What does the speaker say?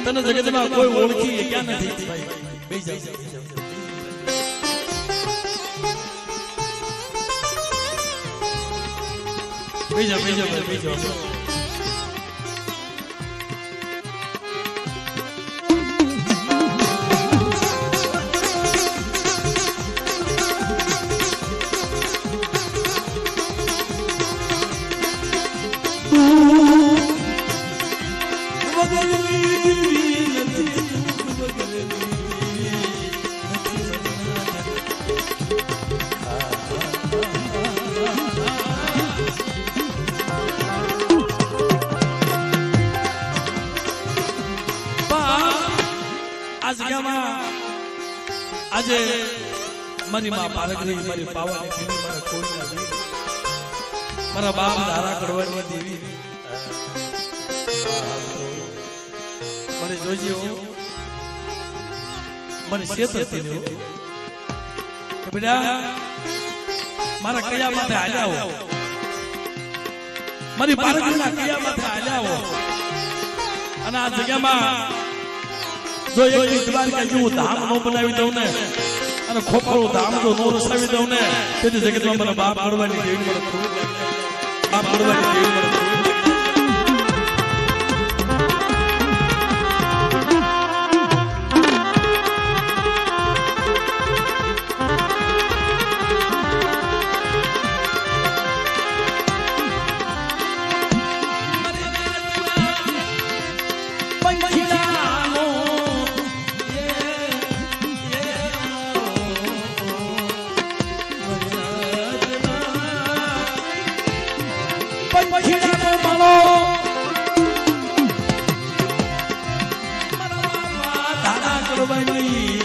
તને જગતમાં કોઈ ઓળખી ક્યાં નથી ભાઈ બેસી જાવ બેસી જાવ આજે મારી માં પારગરી મારી પાવાની દેવી મારા કોઈના વીર મારા બાપ ધારા કડવાની દેવી મને જોજો મને શેતરતી ને કે બેટા મારા કયા માથે હાલ્યા હો મારી પારગરીના કયા માથે હાલ્યા હો અને આ જગ્યામાં જો એક દ્વારકા જેવું ધામ નો બનાવી દઉં ને અને ખોખરું ધામ જો નો રસાવી દઉં ને તેથી જગતમાં મને બાપ કડવાની દેવી મને બાપ કડવાની દેવી મને બની